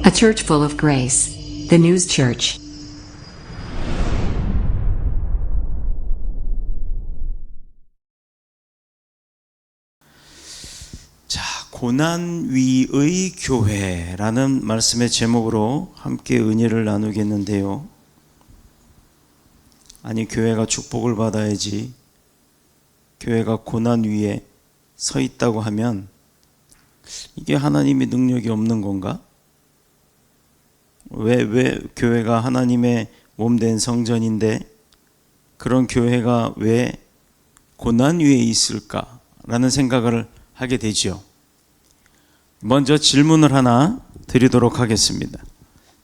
A church full of grace. The News Church. 자, 고난 위의 교회라는 말씀의 제목으로 함께 은혜를 나누겠는데요. 아니, 교회가 축복을 받아야지 교회가 고난 위에 서 있다고 하면 이게 하나님의 능력이 없는 건가? 왜 교회가 하나님의 몸된 성전인데 그런 교회가 왜 고난 위에 있을까라는 생각을 하게 되죠. 먼저 질문을 하나 드리도록 하겠습니다.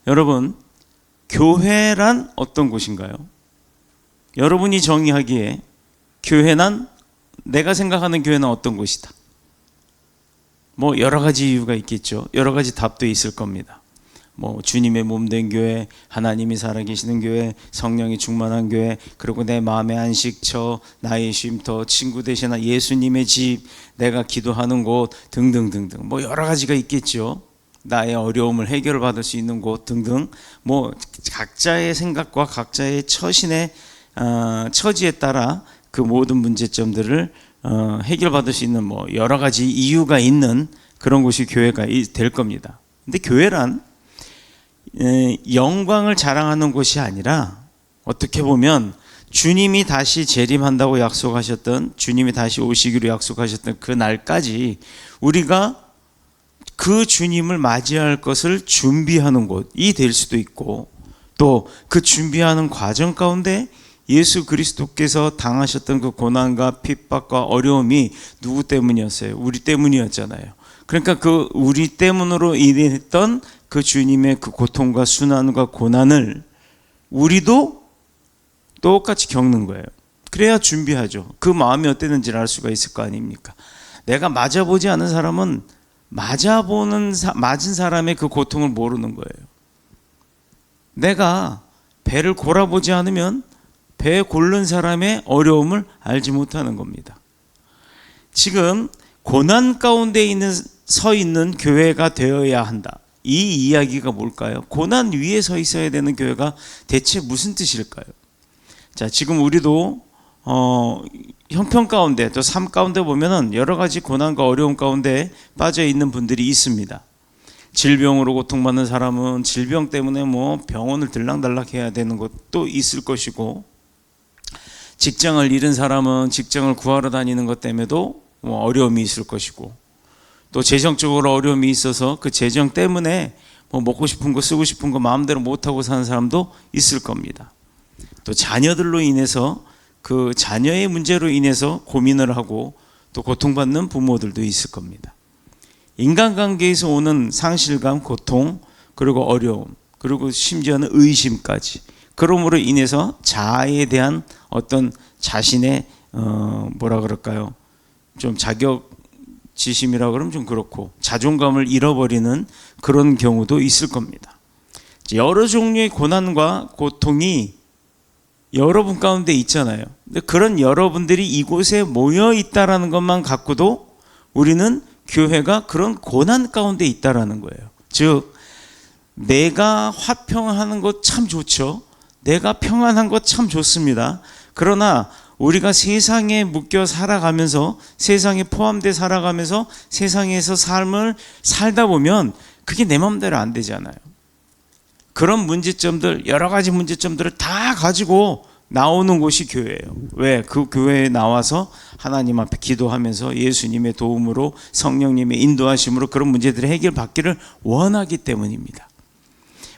여러분, 교회란 어떤 곳인가요? 여러분이 정의하기에 교회란, 내가 생각하는 교회는 어떤 곳이다? 뭐 여러 가지 이유가 있겠죠. 여러 가지 답도 있을 겁니다. 뭐 주님의 몸된 교회, 하나님이 살아계시는 교회, 성령이 충만한 교회, 그리고 내 마음의 안식처, 나의 쉼터, 친구 되시나 예수님의 집, 내가 기도하는 곳 등등등등, 뭐 여러 가지가 있겠죠. 나의 어려움을 해결받을 수 있는 곳 등등, 뭐 각자의 생각과 각자의 처신의 처지에 따라 그 모든 문제점들을 해결받을 수 있는 뭐 여러 가지 이유가 있는 그런 곳이 교회가 될 겁니다. 근데 교회란 영광을 자랑하는 곳이 아니라 어떻게 보면 주님이 다시 재림한다고 약속하셨던, 주님이 다시 오시기로 약속하셨던 그 날까지 우리가 그 주님을 맞이할 것을 준비하는 곳이 될 수도 있고, 또 그 준비하는 과정 가운데 예수 그리스도께서 당하셨던 그 고난과 핍박과 어려움이 누구 때문이었어요? 우리 때문이었잖아요. 그러니까 그 우리 때문으로 인했던 그 주님의 그 고통과 순환과 고난을 우리도 똑같이 겪는 거예요. 그래야 준비하죠. 그 마음이 어땠는지를 알 수가 있을 거 아닙니까? 내가 맞아보지 않은 사람은 맞은 사람의 그 고통을 모르는 거예요. 내가 배를 골아보지 않으면 배 고른 사람의 어려움을 알지 못하는 겁니다. 지금 고난 가운데 서 있는 교회가 되어야 한다. 이 이야기가 뭘까요? 고난 위에 서 있어야 되는 교회가 대체 무슨 뜻일까요? 자, 지금 우리도 형편 가운데 또 삶 가운데 보면은 여러 가지 고난과 어려움 가운데 빠져 있는 분들이 있습니다. 질병으로 고통받는 사람은 질병 때문에 뭐 병원을 들락달락 해야 되는 것도 있을 것이고, 직장을 잃은 사람은 직장을 구하러 다니는 것 때문에도 뭐 어려움이 있을 것이고, 또 재정적으로 어려움이 있어서 그 재정 때문에 뭐 먹고 싶은 거 쓰고 싶은 거 마음대로 못하고 사는 사람도 있을 겁니다. 또 자녀들로 인해서 그 자녀의 문제로 인해서 고민을 하고 또 고통받는 부모들도 있을 겁니다. 인간관계에서 오는 상실감, 고통, 그리고 어려움, 그리고 심지어는 의심까지, 그러므로 인해서 자아에 대한 어떤 자신의 뭐라 그럴까요? 좀 자격지심이라 그러면 좀 그렇고 자존감을 잃어버리는 그런 경우도 있을 겁니다. 여러 종류의 고난과 고통이 여러분 가운데 있잖아요. 근데 그런 여러분들이 이곳에 모여 있다라는 것만 갖고도 우리는 교회가 그런 고난 가운데 있다라는 거예요. 즉, 내가 화평하는 것 참 좋죠. 내가 평안한 것 참 좋습니다. 그러나 우리가 세상에 묶여 살아가면서, 세상에 포함되어 살아가면서 세상에서 삶을 살다 보면 그게 내 마음대로 안 되잖아요. 그런 문제점들, 여러 가지 문제점들을 다 가지고 나오는 곳이 교회예요. 왜? 그 교회에 나와서 하나님 앞에 기도하면서 예수님의 도움으로, 성령님의 인도하심으로 그런 문제들의 해결받기를 원하기 때문입니다.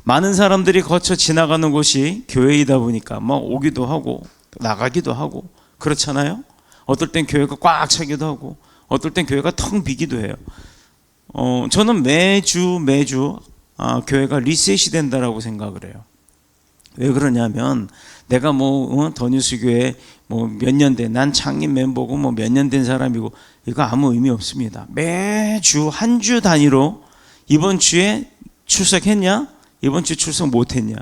많은 사람들이 거쳐 지나가는 곳이 교회이다 보니까 뭐 오기도 하고 나가기도 하고 그렇잖아요. 어떨 땐 교회가 꽉 차기도 하고 어떨 땐 교회가 텅 비기도 해요. 저는 매주 교회가 리셋이 된다라고 생각을 해요. 왜 그러냐면 내가 뭐 더뉴스 교회 뭐 몇 년 된, 난 창립 멤버고 뭐 몇 년 된 사람이고 이거 아무 의미 없습니다. 매주 한 주 단위로 이번 주에 출석했냐? 이번 주 출석 못했냐?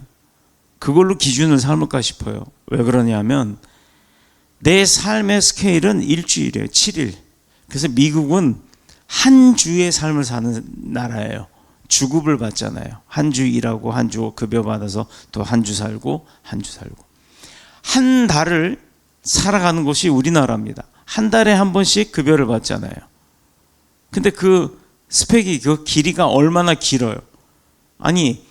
그걸로 기준을 삼을까 싶어요. 왜 그러냐면 내 삶의 스케일은 일주일이에요. 7일. 그래서 미국은 한 주의 삶을 사는 나라예요. 주급을 받잖아요. 한 주 일하고 한 주 급여 받아서 또 한 주 살고 한 주 살고. 한 달을 살아가는 곳이 우리나라입니다. 한 달에 한 번씩 급여를 받잖아요. 근데 그 스펙이, 그 길이가 얼마나 길어요. 아니,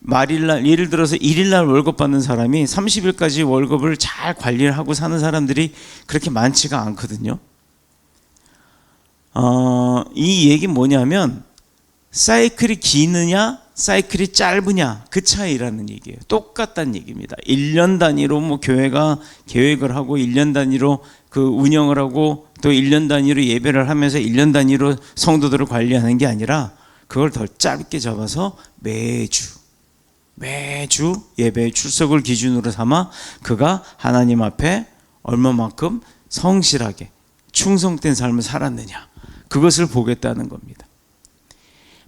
말일날, 예를 들어서 1일날 월급 받는 사람이 30일까지 월급을 잘 관리를 하고 사는 사람들이 그렇게 많지가 않거든요. 이 얘기는 뭐냐면 사이클이 기느냐 사이클이 짧으냐 그 차이라는 얘기예요. 똑같다는 얘기입니다. 1년 단위로 뭐 교회가 계획을 하고 1년 단위로 그 운영을 하고 또 1년 단위로 예배를 하면서 1년 단위로 성도들을 관리하는 게 아니라 그걸 더 짧게 잡아서 매주 예배 출석을 기준으로 삼아 그가 하나님 앞에 얼마만큼 성실하게 충성된 삶을 살았느냐, 그것을 보겠다는 겁니다.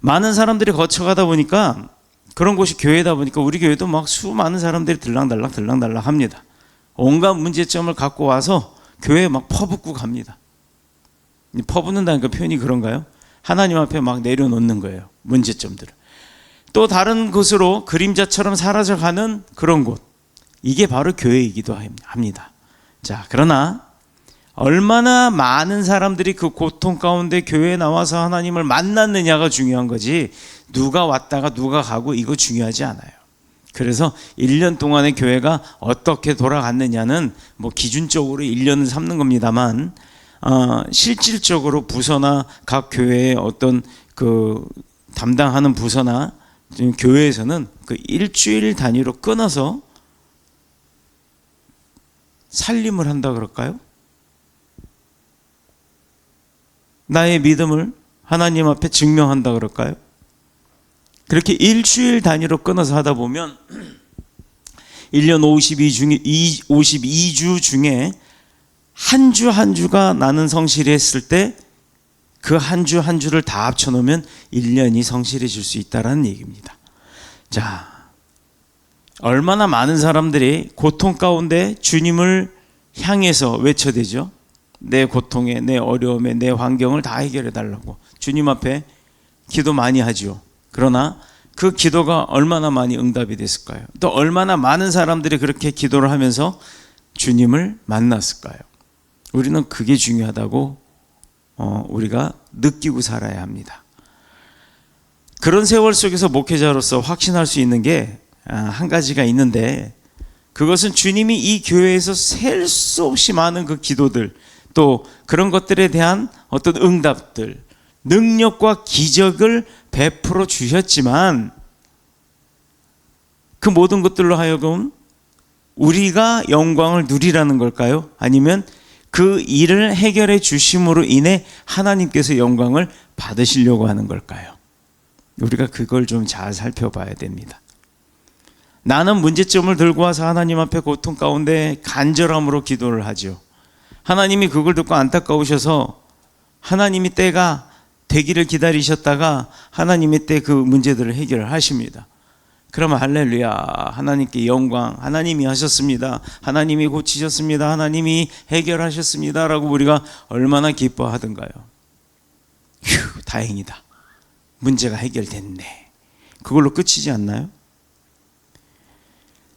많은 사람들이 거쳐가다 보니까, 그런 곳이 교회다 보니까 우리 교회도 막 수많은 사람들이 들락달락 합니다. 온갖 문제점을 갖고 와서 교회에 막 퍼붓고 갑니다. 퍼붓는다니까 표현이 그런가요? 하나님 앞에 막 내려놓는 거예요, 문제점들을. 또 다른 곳으로 그림자처럼 사라져가는 그런 곳, 이게 바로 교회이기도 합니다. 자, 그러나 얼마나 많은 사람들이 그 고통 가운데 교회에 나와서 하나님을 만났느냐가 중요한 거지, 누가 왔다가 누가 가고 이거 중요하지 않아요. 그래서 1년 동안의 교회가 어떻게 돌아갔느냐는 뭐 기준적으로 1년을 삼는 겁니다만, 실질적으로 부서나 각 교회의 어떤 그 담당하는 부서나 교회에서는 그 일주일 단위로 끊어서 살림을 한다 그럴까요? 나의 믿음을 하나님 앞에 증명한다 그럴까요? 그렇게 일주일 단위로 끊어서 하다 보면 1년 52주 중에 한 주 한 주가 나는 성실히 했을 때 그 한 주 한 주를 다 합쳐놓으면 1년이 성실해질 수 있다는 얘기입니다. 자, 얼마나 많은 사람들이 고통 가운데 주님을 향해서 외쳐대죠. 내 고통에, 내 어려움에, 내 환경을 다 해결해 달라고 주님 앞에 기도 많이 하죠. 그러나 그 기도가 얼마나 많이 응답이 됐을까요? 또 얼마나 많은 사람들이 그렇게 기도를 하면서 주님을 만났을까요? 우리는 그게 중요하다고 우리가 느끼고 살아야 합니다. 그런 세월 속에서 목회자로서 확신할 수 있는 게 한 가지가 있는데, 그것은 주님이 이 교회에서 셀 수 없이 많은 그 기도들, 또 그런 것들에 대한 어떤 응답들, 능력과 기적을 베풀어 주셨지만, 그 모든 것들로 하여금 우리가 영광을 누리라는 걸까요? 아니면 그 일을 해결해 주심으로 인해 하나님께서 영광을 받으시려고 하는 걸까요? 우리가 그걸 좀 잘 살펴봐야 됩니다. 나는 문제점을 들고 와서 하나님 앞에 고통 가운데 간절함으로 기도를 하죠. 하나님이 그걸 듣고 안타까우셔서 하나님이 때가 되기를 기다리셨다가 하나님의 때 그 문제들을 해결을 하십니다. 그러면 할렐루야, 하나님께 영광, 하나님이 하셨습니다, 하나님이 고치셨습니다, 하나님이 해결하셨습니다 라고 우리가 얼마나 기뻐하던가요. 휴, 다행이다, 문제가 해결됐네. 그걸로 끝이지 않나요?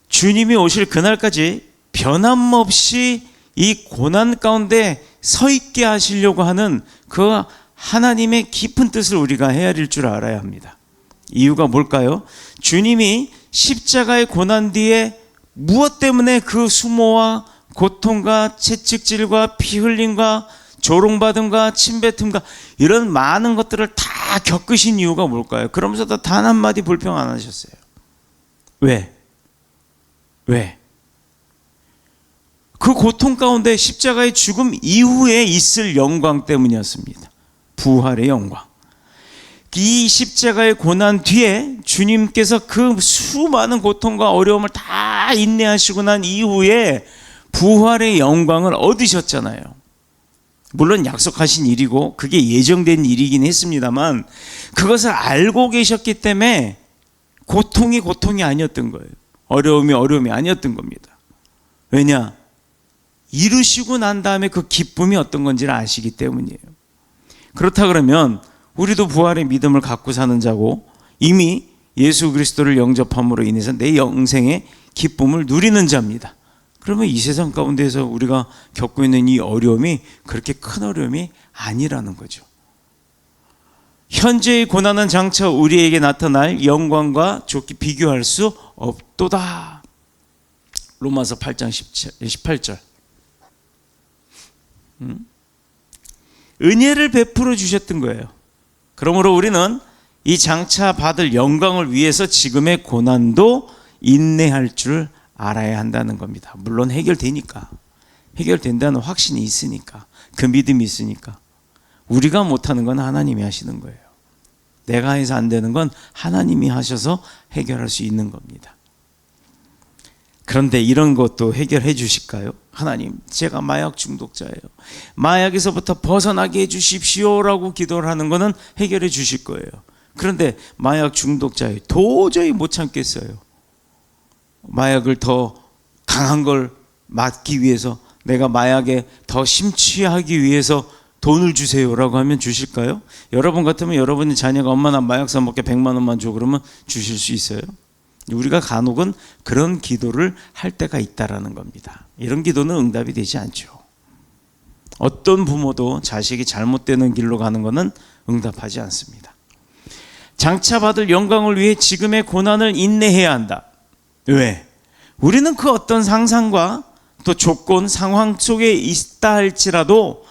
주님이 오실 그날까지 변함없이 이 고난 가운데 서 있게 하시려고 하는 그 하나님의 깊은 뜻을 우리가 헤아릴 줄 알아야 합니다. 이유가 뭘까요? 주님이 십자가의 고난 뒤에 무엇 때문에 그 수모와 고통과 채찍질과 피 흘림과 조롱받음과 침뱉음과 이런 많은 것들을 다 겪으신 이유가 뭘까요? 그러면서도 단 한마디 불평 안 하셨어요. 왜? 그 고통 가운데 십자가의 죽음 이후에 있을 영광 때문이었습니다. 부활의 영광. 이 십자가의 고난 뒤에 주님께서 그 수많은 고통과 어려움을 다 인내하시고 난 이후에 부활의 영광을 얻으셨잖아요. 물론 약속하신 일이고 그게 예정된 일이긴 했습니다만, 그것을 알고 계셨기 때문에 고통이 아니었던 거예요. 어려움이 아니었던 겁니다. 왜냐? 이루시고 난 다음에 그 기쁨이 어떤 건지를 아시기 때문이에요. 그렇다 그러면 우리도 부활의 믿음을 갖고 사는 자고 이미 예수 그리스도를 영접함으로 인해서 내 영생의 기쁨을 누리는 자입니다. 그러면 이 세상 가운데서 우리가 겪고 있는 이 어려움이 그렇게 큰 어려움이 아니라는 거죠. 현재의 고난은 장차 우리에게 나타날 영광과 좋게 비교할 수 없도다. 로마서 8장 18절. 은혜를 베풀어 주셨던 거예요. 그러므로 우리는 이 장차 받을 영광을 위해서 지금의 고난도 인내할 줄 알아야 한다는 겁니다. 물론 해결되니까, 해결된다는 확신이 있으니까, 그 믿음이 있으니까. 우리가 못하는 건 하나님이 하시는 거예요. 내가 해서 안 되는 건 하나님이 하셔서 해결할 수 있는 겁니다. 그런데 이런 것도 해결해 주실까요? 하나님, 제가 마약 중독자예요. 마약에서부터 벗어나게 해 주십시오라고 기도를 하는 것은 해결해 주실 거예요. 그런데 마약 중독자예요. 도저히 못 참겠어요. 마약을 더 강한 걸 막기 위해서, 내가 마약에 더 심취하기 위해서 돈을 주세요라고 하면 주실까요? 여러분 같으면 여러분의 자녀가 엄마 나 마약 사 먹게 100만 원만 줘 그러면 주실 수 있어요? 우리가 간혹은 그런 기도를 할 때가 있다라는 겁니다. 이런 기도는 응답이 되지 않죠. 어떤 부모도 자식이 잘못되는 길로 가는 것은 응답하지 않습니다. 장차 받을 영광을 위해 지금의 고난을 인내해야 한다. 왜? 우리는 그 어떤 상상과 또 조건, 상황 속에 있다 할지라도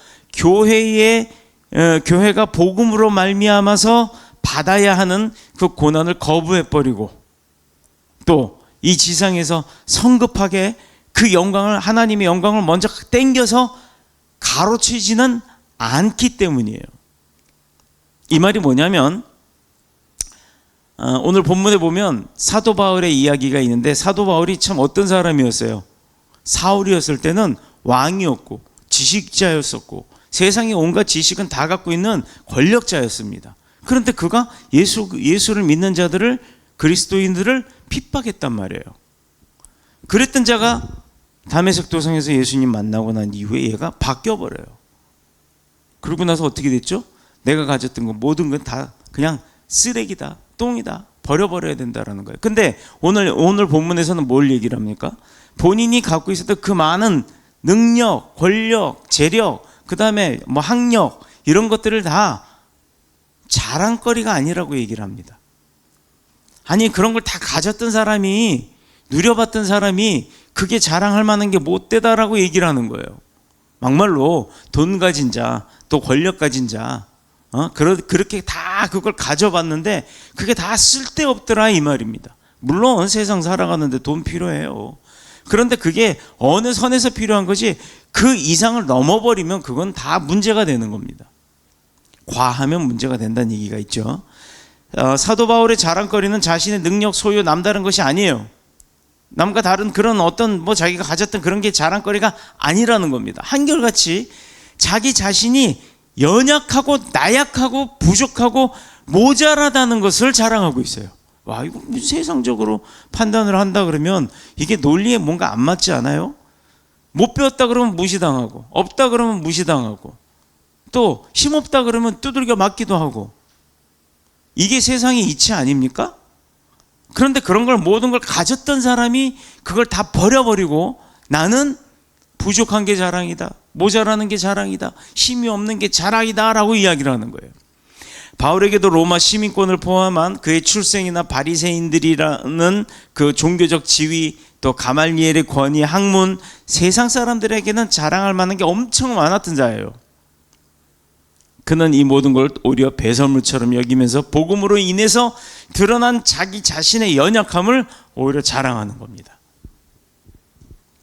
교회가 복음으로 말미암아서 받아야 하는 그 고난을 거부해버리고 또 이 지상에서 성급하게 그 영광을, 하나님의 영광을 먼저 땡겨서 가로채지는 않기 때문이에요. 이 말이 뭐냐면 오늘 본문에 보면 사도 바울의 이야기가 있는데, 사도 바울이 참 어떤 사람이었어요? 사울이었을 때는 왕이었고 지식자였었고 세상의 온갖 지식은 다 갖고 있는 권력자였습니다. 그런데 그가 예수를 믿는 자들을, 그리스도인들을 핍박했단 말이에요. 그랬던 자가 다메섹 도성에서 예수님 만나고 난 이후에 얘가 바뀌어버려요. 그러고 나서 어떻게 됐죠? 내가 가졌던 거 모든 건 다 그냥 쓰레기다, 똥이다, 버려버려야 된다라는 거예요. 근데 오늘 본문에서는 뭘 얘기를 합니까? 본인이 갖고 있었던 그 많은 능력, 권력, 재력, 그 다음에 뭐 학력, 이런 것들을 다 자랑거리가 아니라고 얘기를 합니다. 아니, 그런 걸 다 가졌던 사람이, 누려봤던 사람이 그게 자랑할 만한 게 못 되다라고 얘기를 하는 거예요. 막말로 돈 가진 자, 또 권력 가진 자, 그렇게 다 그걸 가져봤는데 그게 다 쓸데없더라 이 말입니다. 물론 세상 살아가는데 돈 필요해요. 그런데 그게 어느 선에서 필요한 거지, 그 이상을 넘어버리면 그건 다 문제가 되는 겁니다. 과하면 문제가 된다는 얘기가 있죠. 사도 바울의 자랑거리는 자신의 능력, 소유, 남다른 것이 아니에요. 남과 다른 그런 어떤 자기가 가졌던 그런 게 자랑거리가 아니라는 겁니다. 한결같이 자기 자신이 연약하고 나약하고 부족하고 모자라다는 것을 자랑하고 있어요. 와, 이거 세상적으로 판단을 한다 그러면 이게 논리에 뭔가 안 맞지 않아요? 못 배웠다 그러면 무시당하고, 없다 그러면 무시당하고, 또 힘없다 그러면 두들겨 맞기도 하고, 이게 세상의 이치 아닙니까? 그런데 그런 걸, 모든 걸 가졌던 사람이 그걸 다 버려버리고 나는 부족한 게 자랑이다, 모자라는 게 자랑이다, 힘이 없는 게 자랑이다 라고 이야기를 하는 거예요. 바울에게도 로마 시민권을 포함한 그의 출생이나 바리새인들이라는 그 종교적 지위, 또 가말리엘의 권위, 학문, 세상 사람들에게는 자랑할 만한 게 엄청 많았던 자예요. 그는 이 모든 걸 오히려 배설물처럼 여기면서 복음으로 인해서 드러난 자기 자신의 연약함을 오히려 자랑하는 겁니다.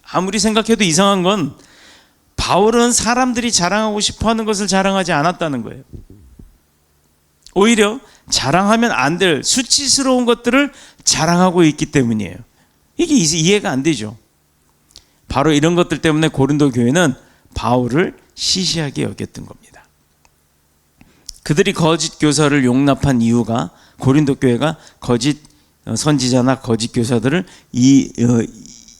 아무리 생각해도 이상한 건 바울은 사람들이 자랑하고 싶어하는 것을 자랑하지 않았다는 거예요. 오히려 자랑하면 안 될 수치스러운 것들을 자랑하고 있기 때문이에요. 이게 이해가 안 되죠. 바로 이런 것들 때문에 고린도 교회는 바울을 시시하게 여겼던 겁니다. 그들이 거짓 교사를 용납한 이유가, 고린도 교회가 거짓 선지자나 거짓 교사들을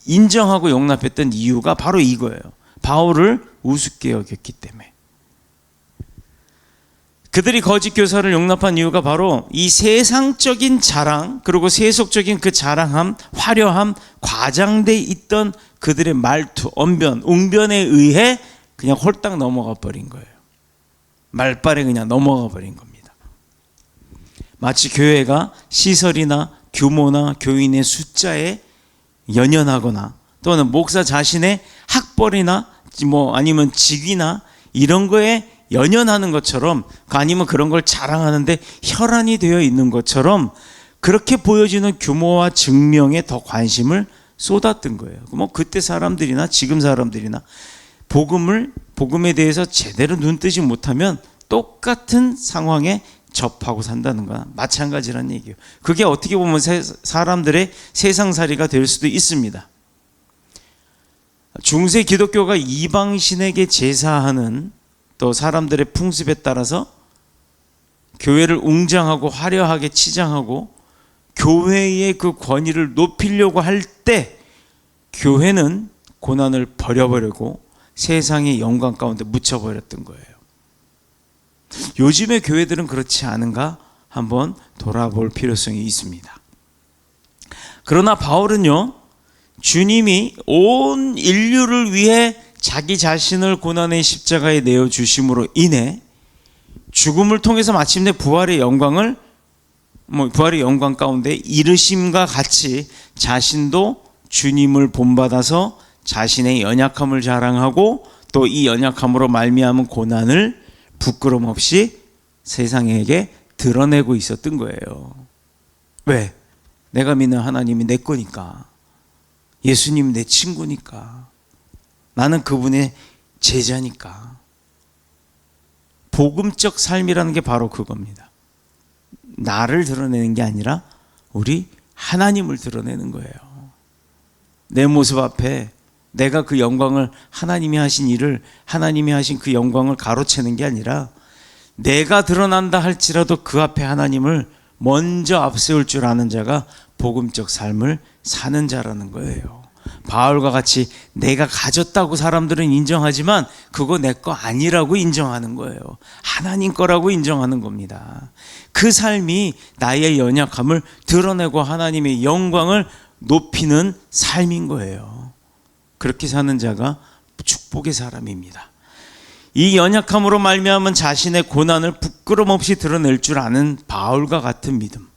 인정하고 용납했던 이유가 바로 이거예요. 바울을 우습게 여겼기 때문에. 그들이 거짓 교사를 용납한 이유가 바로 이 세상적인 자랑, 그리고 세속적인 그 자랑함, 화려함, 과장돼 있던 그들의 말투, 언변, 웅변에 의해 그냥 홀딱 넘어가 버린 거예요. 말발에 그냥 넘어가 버린 겁니다. 마치 교회가 시설이나 규모나 교인의 숫자에 연연하거나 또는 목사 자신의 학벌이나 아니면 직위나 이런 거에 연연하는 것처럼, 아니면 그런 걸 자랑하는데 혈안이 되어 있는 것처럼 그렇게 보여지는 규모와 증명에 더 관심을 쏟았던 거예요. 그때 사람들이나 지금 사람들이나 복음에 대해서 제대로 눈뜨지 못하면 똑같은 상황에 접하고 산다는 거나 마찬가지라는 얘기예요. 그게 어떻게 보면 사람들의 세상살이가 될 수도 있습니다. 중세 기독교가 이방신에게 제사하는 또 사람들의 풍습에 따라서 교회를 웅장하고 화려하게 치장하고 교회의 그 권위를 높이려고 할 때 교회는 고난을 버려버리고 세상의 영광 가운데 묻혀버렸던 거예요. 요즘의 교회들은 그렇지 않은가 한번 돌아볼 필요성이 있습니다. 그러나 바울은요, 주님이 온 인류를 위해 자기 자신을 고난의 십자가에 내어주심으로 인해 죽음을 통해서 마침내 부활의 영광 가운데 이르심과 같이 자신도 주님을 본받아서 자신의 연약함을 자랑하고 또 이 연약함으로 말미암은 고난을 부끄럼 없이 세상에게 드러내고 있었던 거예요. 왜? 내가 믿는 하나님이 내 거니까. 예수님 내 친구니까. 나는 그분의 제자니까. 복음적 삶이라는 게 바로 그겁니다. 나를 드러내는 게 아니라 우리 하나님을 드러내는 거예요. 내 모습 앞에 내가 그 영광을, 하나님이 하신 일을, 하나님이 하신 그 영광을 가로채는 게 아니라 내가 드러난다 할지라도 그 앞에 하나님을 먼저 앞세울 줄 아는 자가 복음적 삶을 사는 자라는 거예요. 바울과 같이 내가 가졌다고 사람들은 인정하지만 그거 내 거 아니라고 인정하는 거예요. 하나님 거라고 인정하는 겁니다. 그 삶이 나의 연약함을 드러내고 하나님의 영광을 높이는 삶인 거예요. 그렇게 사는 자가 축복의 사람입니다. 이 연약함으로 말미암은 자신의 고난을 부끄럼 없이 드러낼 줄 아는 바울과 같은 믿음.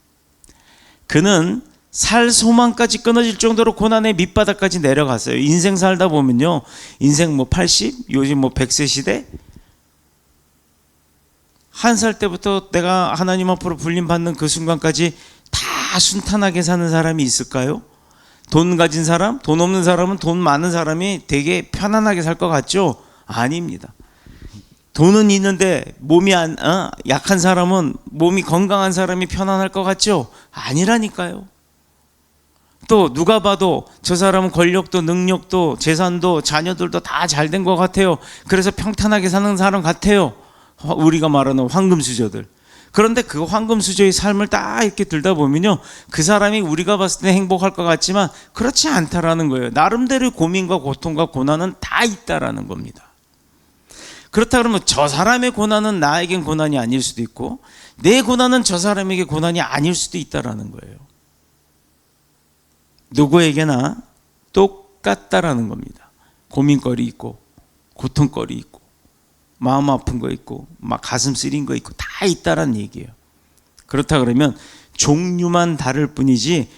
그는 살 소망까지 끊어질 정도로 고난의 밑바닥까지 내려갔어요. 인생 살다 보면요, 인생 80, 요즘 100세 시대, 한 살 때부터 내가 하나님 앞으로 불림받는 그 순간까지 다 순탄하게 사는 사람이 있을까요? 돈 가진 사람, 돈 없는 사람은 돈 많은 사람이 되게 편안하게 살 것 같죠? 아닙니다. 돈은 있는데 몸이 약한 사람은, 몸이 건강한 사람이 편안할 것 같죠? 아니라니까요. 또 누가 봐도 저 사람은 권력도 능력도 재산도 자녀들도 다 잘 된 것 같아요. 그래서 평탄하게 사는 사람 같아요. 우리가 말하는 황금수저들. 그런데 그 황금수저의 삶을 딱 이렇게 들다 보면요, 그 사람이 우리가 봤을 때 행복할 것 같지만 그렇지 않다라는 거예요. 나름대로의 고민과 고통과 고난은 다 있다라는 겁니다. 그렇다 그러면 저 사람의 고난은 나에겐 고난이 아닐 수도 있고 내 고난은 저 사람에게 고난이 아닐 수도 있다라는 거예요. 누구에게나 똑같다라는 겁니다. 고민거리 있고 고통거리 있고 마음 아픈 거 있고 막 가슴 쓰린 거 있고 다 있다라는 얘기예요. 그렇다 그러면 종류만 다를 뿐이지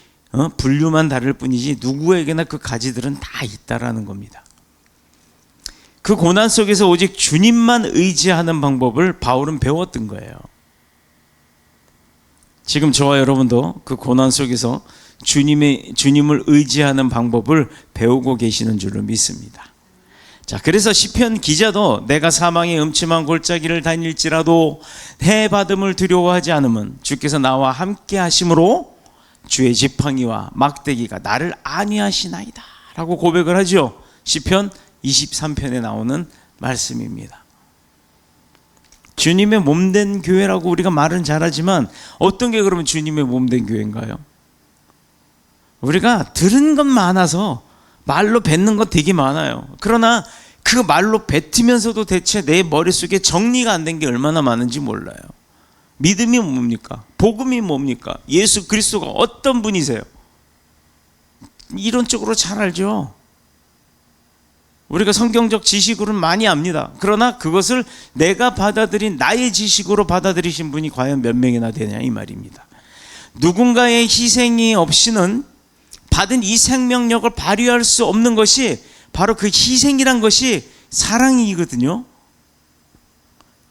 분류만 다를 뿐이지 누구에게나 그 가지들은 다 있다라는 겁니다. 그 고난 속에서 오직 주님만 의지하는 방법을 바울은 배웠던 거예요. 지금 저와 여러분도 그 고난 속에서 주님을 의지하는 방법을 배우고 계시는 줄로 믿습니다. 자, 그래서 시편 기자도 내가 사망의 음침한 골짜기를 다닐지라도 해받음을 두려워하지 않으면 주께서 나와 함께 하심으로 주의 지팡이와 막대기가 나를 안위하시나이다 라고 고백을 하죠. 시편 23편에 나오는 말씀입니다. 주님의 몸된 교회라고 우리가 말은 잘하지만 어떤 게 그러면 주님의 몸된 교회인가요? 우리가 들은 건 많아서 말로 뱉는 것 되게 많아요. 그러나 그 말로 뱉으면서도 대체 내 머릿속에 정리가 안 된 게 얼마나 많은지 몰라요. 믿음이 뭡니까? 복음이 뭡니까? 예수 그리스도가 어떤 분이세요? 이론적으로 잘 알죠. 우리가 성경적 지식으로는 많이 압니다. 그러나 그것을 내가 받아들인 나의 지식으로 받아들이신 분이 과연 몇 명이나 되냐 이 말입니다. 누군가의 희생이 없이는 받은 이 생명력을 발휘할 수 없는 것이 바로 그 희생이란 것이 사랑이거든요.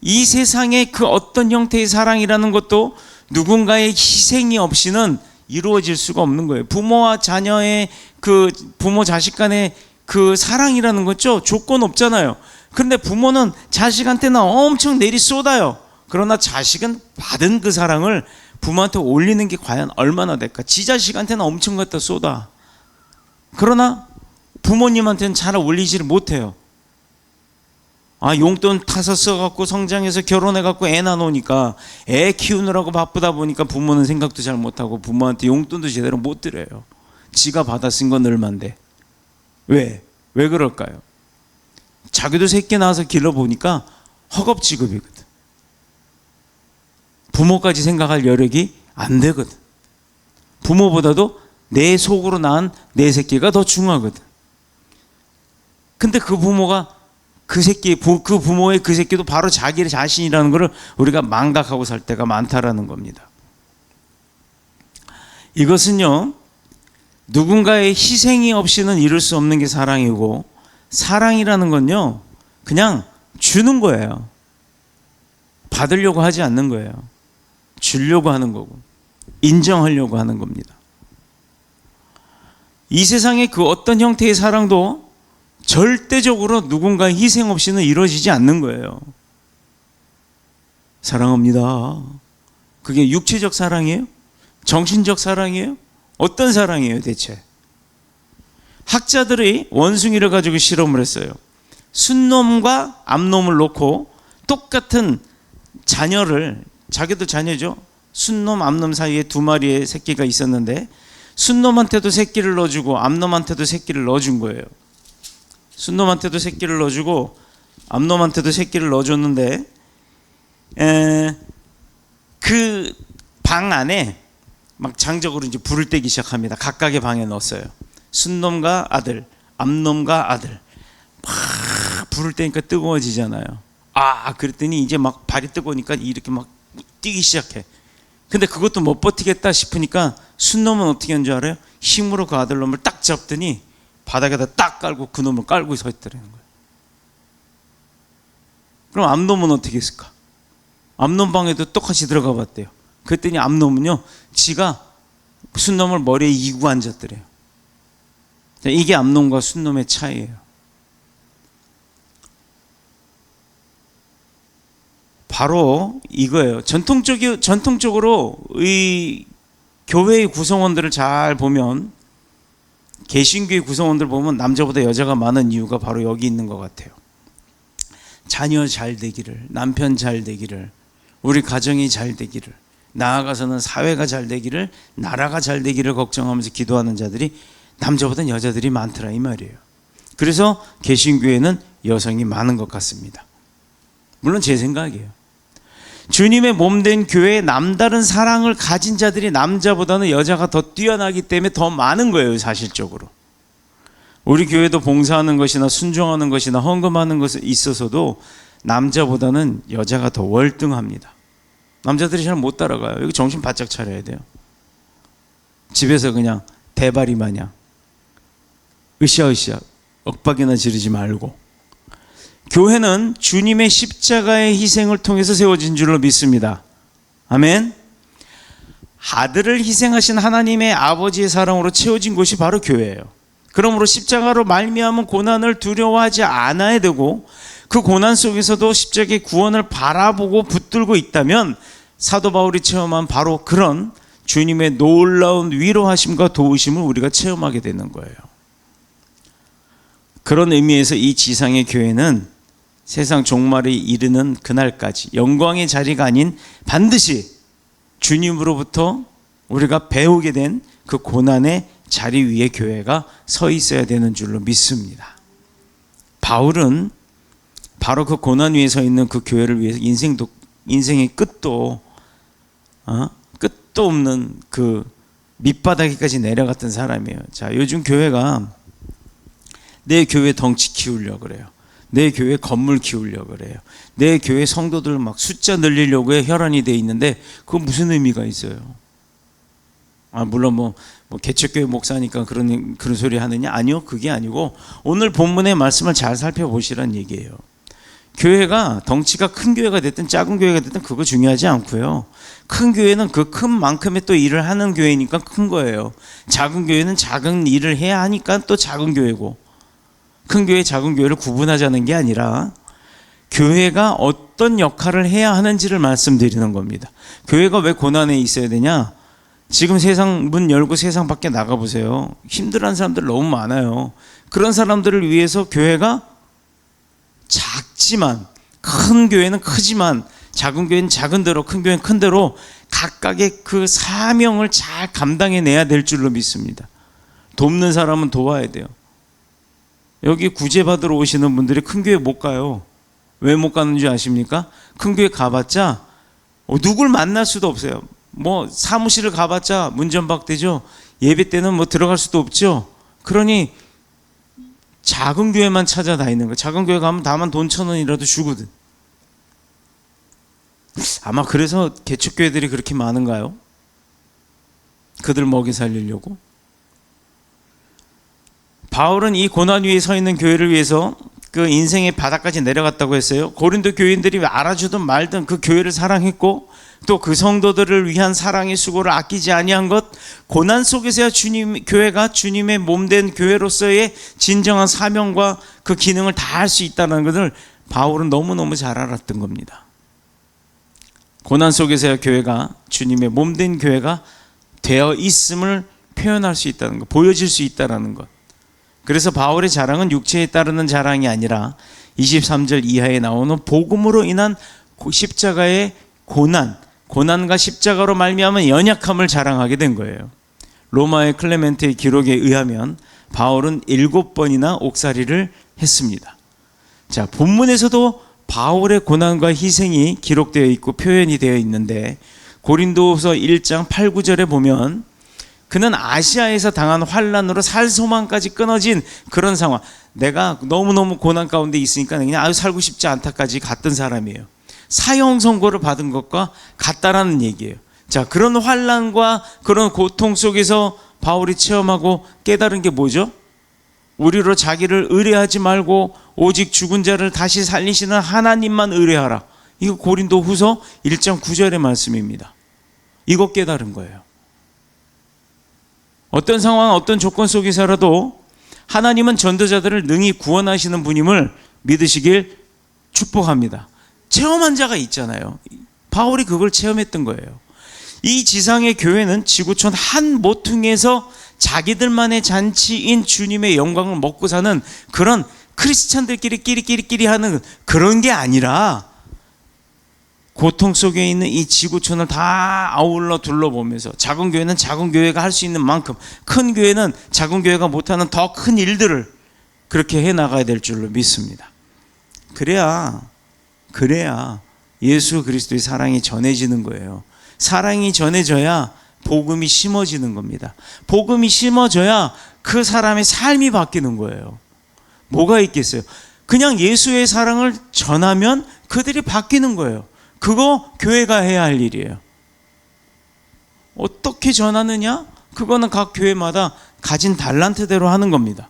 이 세상의 그 어떤 형태의 사랑이라는 것도 누군가의 희생이 없이는 이루어질 수가 없는 거예요. 부모와 자녀의 그 부모 자식 간의 그 사랑이라는 거죠. 조건 없잖아요. 그런데 부모는 자식한테는 엄청 내리 쏟아요. 그러나 자식은 받은 그 사랑을 부모한테 올리는 게 과연 얼마나 될까? 지 자식한테는 엄청 갖다 쏟아. 그러나 부모님한테는 잘 올리지를 못해요. 용돈 타서 써갖고 성장해서 결혼해갖고 애 낳아놓으니까 애 키우느라고 바쁘다 보니까 부모는 생각도 잘 못하고 부모한테 용돈도 제대로 못 드려요. 지가 받아 쓴 건 얼만데. 왜 그럴까요? 자기도 새끼 낳아서 길러보니까 허겁지겁이거든. 부모까지 생각할 여력이 안 되거든. 부모보다도 내 속으로 낳은 내 새끼가 더 중요하거든. 근데 그 부모가 그 부모의 그 새끼도 바로 자기 자신이라는 것을 우리가 망각하고 살 때가 많다라는 겁니다. 이것은요, 누군가의 희생이 없이는 이룰 수 없는 게 사랑이고, 사랑이라는 건요, 그냥 주는 거예요. 받으려고 하지 않는 거예요. 주려고 하는 거고, 인정하려고 하는 겁니다. 이 세상의 그 어떤 형태의 사랑도 절대적으로 누군가의 희생 없이는 이루어지지 않는 거예요. 사랑합니다. 그게 육체적 사랑이에요? 정신적 사랑이에요? 어떤 사랑이에요 대체? 학자들이 원숭이를 가지고 실험을 했어요. 순놈과 암놈을 놓고 똑같은 자녀를, 자기도 자녀죠. 순놈, 암놈 사이에 두 마리의 새끼가 있었는데 순놈한테도 새끼를 넣어주고 암놈한테도 새끼를 넣어준 거예요. 순놈한테도 새끼를 넣어주고 암놈한테도 새끼를 넣어줬는데 그 방 안에 막 장적으로 이제 불을 떼기 시작합니다. 각각의 방에 넣었어요. 순놈과 아들, 암놈과 아들. 막 불을 떼니까 뜨거워지잖아요. 그랬더니 이제 막 발이 뜨거우니까 이렇게 막 뛰기 시작해. 근데 그것도 못 버티겠다 싶으니까 순놈은 어떻게 한 줄 알아요? 힘으로 그 아들놈을 딱 잡더니 바닥에다 딱 깔고 그 놈을 깔고 서 있더라는 거예요. 그럼 암놈은 어떻게 했을까? 암놈 방에도 똑같이 들어가 봤대요. 그랬더니 암놈은요, 지가 순놈을 머리에 이고 앉았더래요. 이게 암놈과 순놈의 차이예요. 바로 이거예요. 전통적으로 이 교회의 구성원들을 잘 보면, 개신교의 구성원들 보면 남자보다 여자가 많은 이유가 바로 여기 있는 것 같아요. 자녀 잘 되기를, 남편 잘 되기를, 우리 가정이 잘 되기를, 나아가서는 사회가 잘 되기를, 나라가 잘 되기를 걱정하면서 기도하는 자들이 남자보다 여자들이 많더라 이 말이에요. 그래서 개신교회는 여성이 많은 것 같습니다. 물론 제 생각이에요. 주님의 몸된 교회에 남다른 사랑을 가진 자들이 남자보다는 여자가 더 뛰어나기 때문에 더 많은 거예요. 사실적으로 우리 교회도 봉사하는 것이나 순종하는 것이나 헌금하는 것에 있어서도 남자보다는 여자가 더 월등합니다. 남자들이 잘 못 따라가요. 여기 정신 바짝 차려야 돼요. 집에서 그냥 대바리 마냥 으쌰으쌰 엇박이나 지르지 말고, 교회는 주님의 십자가의 희생을 통해서 세워진 줄로 믿습니다. 아멘. 아들을 희생하신 하나님의 아버지의 사랑으로 채워진 곳이 바로 교회예요. 그러므로 십자가로 말미암은 고난을 두려워하지 않아야 되고, 그 고난 속에서도 십자가의 구원을 바라보고 붙들고 있다면 사도 바울이 체험한 바로 그런 주님의 놀라운 위로하심과 도우심을 우리가 체험하게 되는 거예요. 그런 의미에서 이 지상의 교회는 세상 종말에 이르는 그날까지 영광의 자리가 아닌 반드시 주님으로부터 우리가 배우게 된 그 고난의 자리 위에 교회가 서 있어야 되는 줄로 믿습니다. 바울은 바로 그 고난 위에 서 있는 그 교회를 위해서 인생의 끝도 없는 그 밑바닥에까지 내려갔던 사람이에요. 자, 요즘 교회가 내 교회 덩치 키우려고 그래요. 내 교회 건물 키우려고 그래요. 내 교회 성도들 막 숫자 늘리려고 혈안이 돼 있는데 그건 무슨 의미가 있어요? 물론 뭐 개척교회 목사니까 그런 소리 하느냐? 아니요, 그게 아니고 오늘 본문의 말씀을 잘 살펴보시라는 얘기예요. 교회가 덩치가 큰 교회가 됐든 작은 교회가 됐든 그거 중요하지 않고요. 큰 교회는 그 큰 만큼의 또 일을 하는 교회니까 큰 거예요. 작은 교회는 작은 일을 해야 하니까 또 작은 교회고, 큰 교회, 작은 교회를 구분하자는 게 아니라 교회가 어떤 역할을 해야 하는지를 말씀드리는 겁니다. 교회가 왜 고난에 있어야 되냐? 지금 세상 문 열고 세상 밖에 나가보세요. 힘들어하는 사람들 너무 많아요. 그런 사람들을 위해서 교회가 작지만, 큰 교회는 크지만 작은 교회는 작은 대로, 큰 교회는 큰 대로 각각의 그 사명을 잘 감당해내야 될 줄로 믿습니다. 돕는 사람은 도와야 돼요. 여기 구제받으러 오시는 분들이 큰 교회 못 가요. 왜 못 가는 줄 아십니까? 큰 교회 가봤자 누굴 만날 수도 없어요. 뭐 사무실을 가봤자 문전박대죠. 예배 때는 뭐 들어갈 수도 없죠. 그러니 작은 교회만 찾아다니는 거예요. 작은 교회 가면 다만 돈 1,000원이라도 주거든. 아마 그래서 개척교회들이 그렇게 많은가요? 그들 먹이 살리려고? 바울은 이 고난 위에 서 있는 교회를 위해서 그 인생의 바닥까지 내려갔다고 했어요. 고린도 교인들이 알아주든 말든 그 교회를 사랑했고 또 그 성도들을 위한 사랑의 수고를 아끼지 아니한 것, 고난 속에서야 교회가 주님의 몸된 교회로서의 진정한 사명과 그 기능을 다할 수 있다는 것을 바울은 너무너무 잘 알았던 겁니다. 고난 속에서야 교회가 주님의 몸된 교회가 되어 있음을 표현할 수 있다는 것, 보여질 수 있다는 것. 그래서 바울의 자랑은 육체에 따르는 자랑이 아니라 23절 이하에 나오는 복음으로 인한 십자가의 고난과 십자가로 말미암은 연약함을 자랑하게 된 거예요. 로마의 클레멘트의 기록에 의하면 바울은 7번이나 옥살이를 했습니다. 자, 본문에서도 바울의 고난과 희생이 기록되어 있고 표현이 되어 있는데 고린도후서 1장 8, 9절에 보면 그는 아시아에서 당한 환난으로 살 소망까지 끊어진 그런 상황, 내가 너무너무 고난 가운데 있으니까 그냥 살고 싶지 않다까지 갔던 사람이에요. 사형 선고를 받은 것과 같다라는 얘기예요. 자, 그런 환난과 그런 고통 속에서 바울이 체험하고 깨달은 게 뭐죠? 우리로 자기를 의뢰하지 말고 오직 죽은 자를 다시 살리시는 하나님만 의뢰하라. 이거 고린도후서 1장 9절의 말씀입니다. 이거 깨달은 거예요. 어떤 상황, 어떤 조건 속에서라도 하나님은 전도자들을 능히 구원하시는 분임을 믿으시길 축복합니다. 체험한 자가 있잖아요. 바울이 그걸 체험했던 거예요. 이 지상의 교회는 지구촌 한 모퉁이에서 자기들만의 잔치인 주님의 영광을 먹고 사는 그런 크리스찬들끼리 끼리끼리 하는 그런 게 아니라 고통 속에 있는 이 지구촌을 다 아울러 둘러보면서 작은 교회는 작은 교회가 할 수 있는 만큼, 큰 교회는 작은 교회가 못하는 더 큰 일들을 그렇게 해나가야 될 줄로 믿습니다. 그래야 예수 그리스도의 사랑이 전해지는 거예요. 사랑이 전해져야 복음이 심어지는 겁니다. 복음이 심어져야 그 사람의 삶이 바뀌는 거예요. 뭐가 있겠어요? 그냥 예수의 사랑을 전하면 그들이 바뀌는 거예요. 그거 교회가 해야 할 일이에요. 어떻게 전하느냐? 그거는 각 교회마다 가진 달란트대로 하는 겁니다.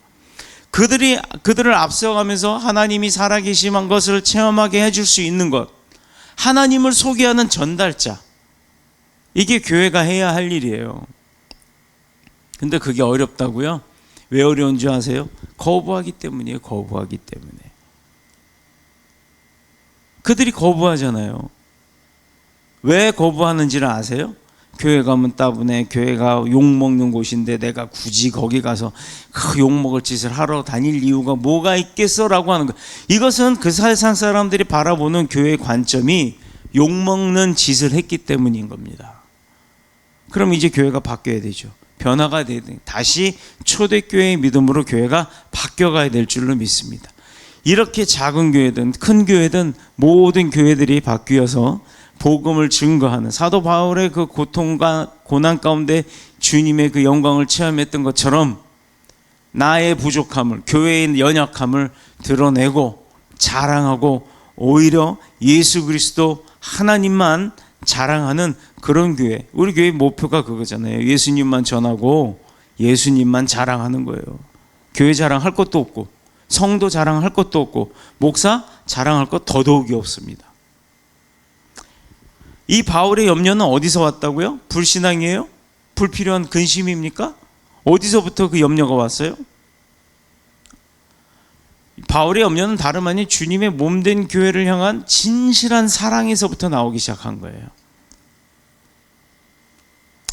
그들을 앞서가면서 하나님이 살아계심한 것을 체험하게 해줄 수 있는 것, 하나님을 소개하는 전달자, 이게 교회가 해야 할 일이에요. 근데 그게 어렵다고요? 왜 어려운 줄 아세요? 거부하기 때문이에요. 거부하기 때문에. 그들이 거부하잖아요. 왜 거부하는지를 아세요? 교회 가면 따분해. 교회가 욕먹는 곳인데 내가 굳이 거기 가서 그 욕먹을 짓을 하러 다닐 이유가 뭐가 있겠어? 라고 하는 거예요. 이것은 그 세상 사람들이 바라보는 교회의 관점이 욕먹는 짓을 했기 때문인 겁니다. 그럼 이제 교회가 바뀌어야 되죠. 변화가 돼야 돼요. 다시 초대교회의 믿음으로 교회가 바뀌어가야 될 줄로 믿습니다. 이렇게 작은 교회든 큰 교회든 모든 교회들이 바뀌어서 복음을 증거하는 사도 바울의 그 고통과 고난 가운데 주님의 그 영광을 체험했던 것처럼 나의 부족함을, 교회의 연약함을 드러내고 자랑하고 오히려 예수 그리스도 하나님만 자랑하는 그런 교회. 우리 교회 목표가 그거잖아요. 예수님만 전하고 예수님만 자랑하는 거예요. 교회 자랑할 것도 없고 성도 자랑할 것도 없고 목사 자랑할 것 더더욱이 없습니다. 이 바울의 염려는 어디서 왔다고요? 불신앙이에요? 불필요한 근심입니까? 어디서부터 그 염려가 왔어요? 바울의 염려는 다름 아닌 주님의 몸된 교회를 향한 진실한 사랑에서부터 나오기 시작한 거예요.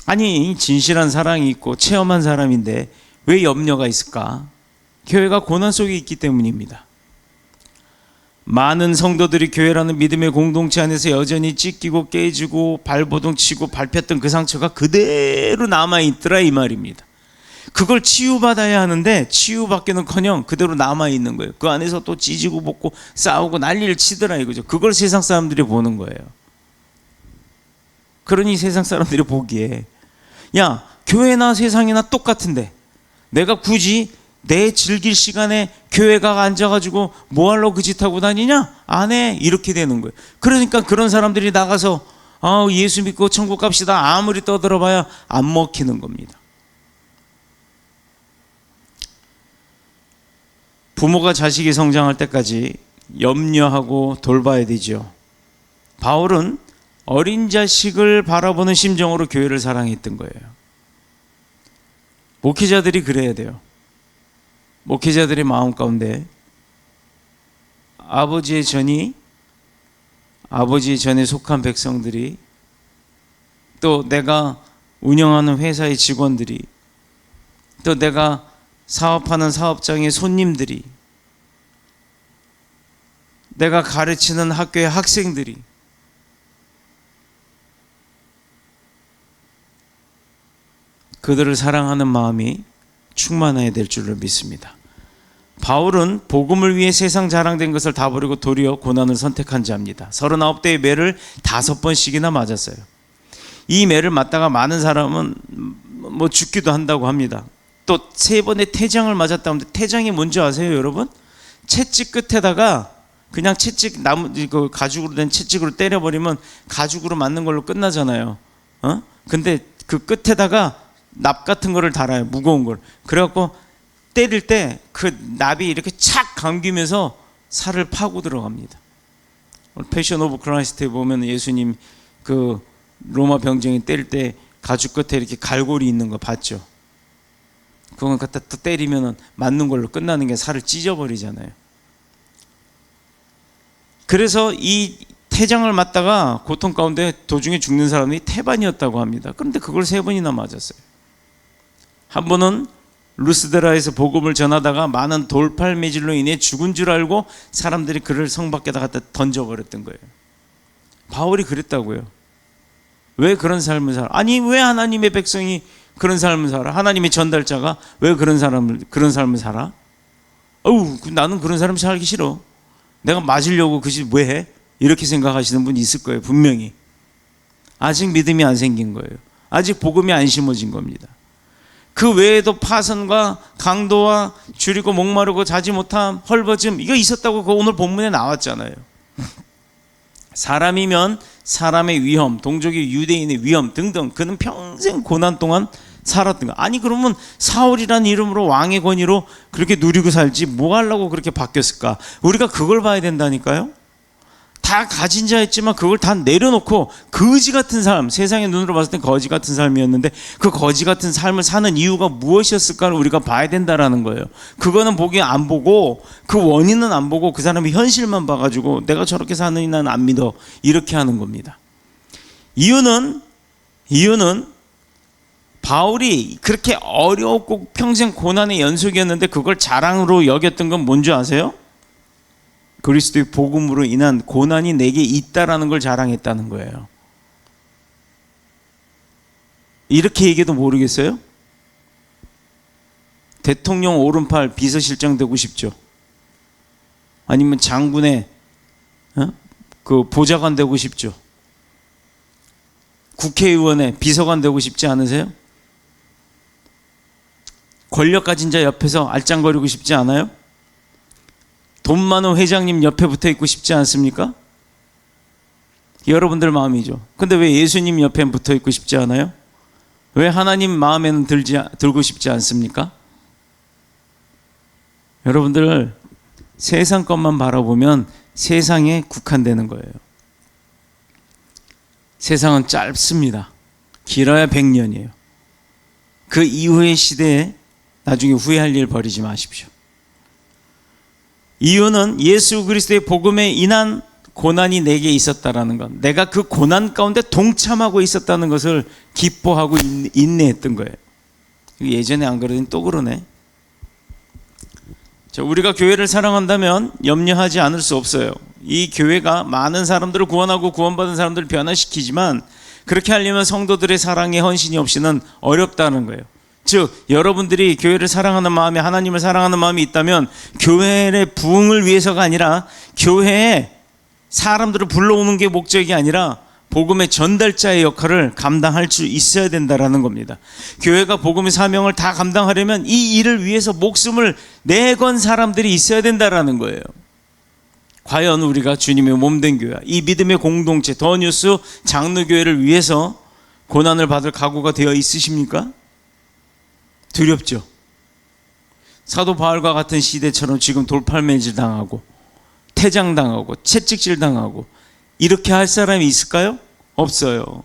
아니, 진실한 사랑이 있고 체험한 사람인데 왜 염려가 있을까? 교회가 고난 속에 있기 때문입니다. 많은 성도들이 교회라는 믿음의 공동체 안에서 여전히 찢기고 깨지고 발버둥 치고 밟혔던 그 상처가 그대로 남아있더라 이 말입니다. 그걸 치유받아야 하는데 치유받기는커녕 그대로 남아있는 거예요. 그 안에서 또 찢고 볶고 싸우고 난리를 치더라 이거죠. 그걸 세상 사람들이 보는 거예요. 그러니 세상 사람들이 보기에 야, 교회나 세상이나 똑같은데 내가 굳이 내 즐길 시간에 교회 가 앉아가지고 뭐하러 그 짓 하고 다니냐? 안 해. 이렇게 되는 거예요. 그러니까 그런 사람들이 나가서 예수 믿고 천국 갑시다 아무리 떠들어봐야 안 먹히는 겁니다. 부모가 자식이 성장할 때까지 염려하고 돌봐야 되죠. 바울은 어린 자식을 바라보는 심정으로 교회를 사랑했던 거예요. 목회자들이 그래야 돼요. 목회자들의 마음 가운데 아버지의 전에 속한 백성들이 또 내가 운영하는 회사의 직원들이 또 내가 사업하는 사업장의 손님들이 내가 가르치는 학교의 학생들이 그들을 사랑하는 마음이 충만해야 될 줄로 믿습니다. 바울은 복음을 위해 세상 자랑된 것을 다 버리고 도리어 고난을 선택한 자입니다. 39대의 매를 5번씩이나 맞았어요. 이 매를 맞다가 많은 사람은 뭐 죽기도 한다고 합니다. 또 3번의 태장을 맞았다 하는데 태장이 뭔지 아세요, 여러분? 채찍 끝에다가 그냥 채찍 나무 그 가죽으로 된 채찍으로 때려버리면 가죽으로 맞는 걸로 끝나잖아요. 근데 그 끝에다가 납 같은 거를 달아요. 무거운 걸. 그래갖고 때릴 때 그 납이 이렇게 착 감기면서 살을 파고 들어갑니다. 패션 오브 크라이스트에 보면 예수님 그 로마 병정이 때릴 때 가죽 끝에 이렇게 갈고리 있는 거 봤죠? 그건 갖다 또 때리면 맞는 걸로 끝나는 게 살을 찢어버리잖아요. 그래서 이 태장을 맞다가 고통 가운데 도중에 죽는 사람이 태반이었다고 합니다. 그런데 그걸 3번이나 맞았어요. 한 번은 루스드라에서 복음을 전하다가 많은 돌팔매질로 인해 죽은 줄 알고 사람들이 그를 성 밖에다 갖다 던져버렸던 거예요. 바울이 그랬다고요. 왜 그런 삶을 살아? 아니, 왜 하나님의 백성이 그런 삶을 살아? 하나님의 전달자가 왜 그런 삶을 살아? 나는 그런 사람 살기 싫어. 내가 맞으려고 그 짓 왜 해? 이렇게 생각하시는 분이 있을 거예요. 분명히. 아직 믿음이 안 생긴 거예요. 아직 복음이 안 심어진 겁니다. 그 외에도 파선과 강도와 줄이고 목마르고 자지 못함, 헐벗음, 이거 있었다고 그 오늘 본문에 나왔잖아요. 사람이면 사람의 위험, 동족이 유대인의 위험 등등, 그는 평생 고난 동안 살았던 거. 아니, 그러면 사울이라는 이름으로 왕의 권위로 그렇게 누리고 살지 뭐 하려고 그렇게 바뀌었을까? 우리가 그걸 봐야 된다니까요. 다 가진 자였지만 그걸 다 내려놓고 거지 같은 삶, 세상의 눈으로 봤을 땐 거지 같은 삶이었는데 그 거지 같은 삶을 사는 이유가 무엇이었을까를 우리가 봐야 된다라는 거예요. 그거는 보기 안 보고, 그 원인은 안 보고 그 사람의 현실만 봐가지고 내가 저렇게 사느니 난 안 믿어, 이렇게 하는 겁니다. 이유는 바울이 그렇게 어려웠고 평생 고난의 연속이었는데 그걸 자랑으로 여겼던 건 뭔지 아세요? 그리스도의 복음으로 인한 고난이 내게 있다라는 걸 자랑했다는 거예요. 이렇게 얘기해도 모르겠어요? 대통령 오른팔 비서실장 되고 싶죠? 아니면 장군의 그 보좌관 되고 싶죠? 국회의원의 비서관 되고 싶지 않으세요? 권력 가진 자 옆에서 알짱거리고 싶지 않아요? 돈 많은 회장님 옆에 붙어 있고 싶지 않습니까? 여러분들 마음이죠. 근데 왜 예수님 옆에 붙어 있고 싶지 않아요? 왜 하나님 마음에는 들고 싶지 않습니까? 여러분들 세상 것만 바라보면 세상에 국한되는 거예요. 세상은 짧습니다. 길어야 100년이에요. 그 이후의 시대에 나중에 후회할 일 벌이지 마십시오. 이유는 예수 그리스도의 복음에 인한 고난이 내게 있었다라는 것, 내가 그 고난 가운데 동참하고 있었다는 것을 기뻐하고 인내했던 거예요. 예전에 안 그러더니 또 그러네. 자, 우리가 교회를 사랑한다면 염려하지 않을 수 없어요. 이 교회가 많은 사람들을 구원하고 구원받은 사람들을 변화시키지만 그렇게 하려면 성도들의 사랑의 헌신이 없이는 어렵다는 거예요. 즉 여러분들이 교회를 사랑하는 마음에 하나님을 사랑하는 마음이 있다면 교회의 부흥을 위해서가 아니라 교회에 사람들을 불러오는 게 목적이 아니라 복음의 전달자의 역할을 감당할 수 있어야 된다라는 겁니다. 교회가 복음의 사명을 다 감당하려면 이 일을 위해서 목숨을 내건 사람들이 있어야 된다라는 거예요. 과연 우리가 주님의 몸된 교회, 이 믿음의 공동체 더 뉴스 장로교회를 위해서 고난을 받을 각오가 되어 있으십니까? 두렵죠. 사도 바울과 같은 시대처럼 지금 돌팔매질 당하고 퇴장당하고 채찍질 당하고 이렇게 할 사람이 있을까요? 없어요.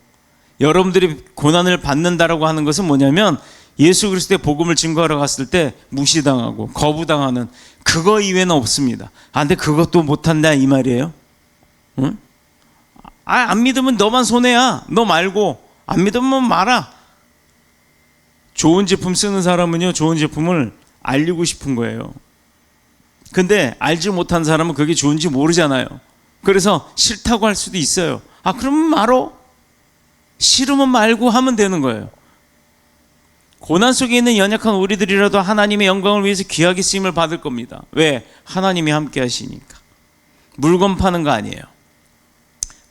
여러분들이 고난을 받는다라고 하는 것은 뭐냐면 예수 그리스도의 복음을 증거하러 갔을 때 무시당하고 거부당하는 그거 이외에는 없습니다. 근데 그것도 못한다 이 말이에요? 응? 안 믿으면 너만 손해야. 너 말고 안 믿으면 말아. 좋은 제품 쓰는 사람은요, 좋은 제품을 알리고 싶은 거예요. 근데 알지 못한 사람은 그게 좋은지 모르잖아요. 그래서 싫다고 할 수도 있어요. 그러면 말어. 싫으면 말고 하면 되는 거예요. 고난 속에 있는 연약한 우리들이라도 하나님의 영광을 위해서 귀하게 쓰임을 받을 겁니다. 왜? 하나님이 함께 하시니까. 물건 파는 거 아니에요.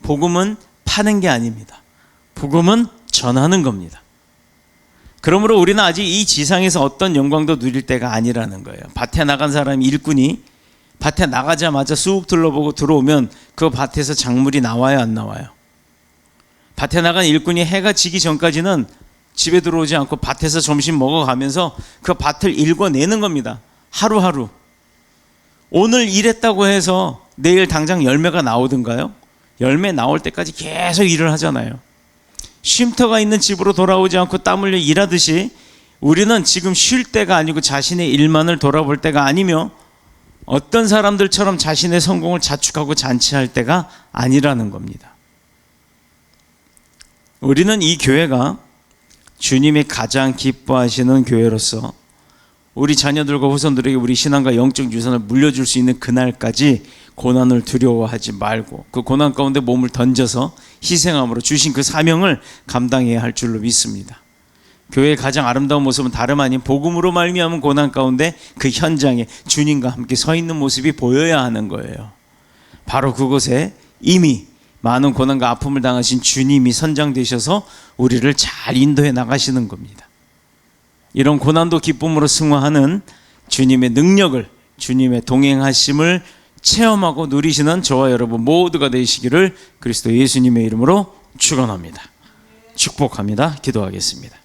복음은 파는 게 아닙니다. 복음은 전하는 겁니다. 그러므로 우리는 아직 이 지상에서 어떤 영광도 누릴 때가 아니라는 거예요. 밭에 나간 사람이 일꾼이 밭에 나가자마자 쑥 둘러보고 들어오면 그 밭에서 작물이 나와요, 안 나와요? 밭에 나간 일꾼이 해가 지기 전까지는 집에 들어오지 않고 밭에서 점심 먹어가면서 그 밭을 일궈내는 겁니다. 하루하루. 오늘 일했다고 해서 내일 당장 열매가 나오든가요? 열매 나올 때까지 계속 일을 하잖아요. 쉼터가 있는 집으로 돌아오지 않고 땀 흘려 일하듯이 우리는 지금 쉴 때가 아니고 자신의 일만을 돌아볼 때가 아니며 어떤 사람들처럼 자신의 성공을 자축하고 잔치할 때가 아니라는 겁니다. 우리는 이 교회가 주님이 가장 기뻐하시는 교회로서 우리 자녀들과 후손들에게 우리 신앙과 영적 유산을 물려줄 수 있는 그날까지 고난을 두려워하지 말고 그 고난 가운데 몸을 던져서 희생함으로 주신 그 사명을 감당해야 할 줄로 믿습니다. 교회의 가장 아름다운 모습은 다름 아닌 복음으로 말미암은 고난 가운데 그 현장에 주님과 함께 서 있는 모습이 보여야 하는 거예요. 바로 그곳에 이미 많은 고난과 아픔을 당하신 주님이 선장되셔서 우리를 잘 인도해 나가시는 겁니다. 이런 고난도 기쁨으로 승화하는 주님의 능력을, 주님의 동행하심을 체험하고 누리시는 저와 여러분 모두가 되시기를 그리스도 예수님의 이름으로 축원합니다. 축복합니다. 기도하겠습니다.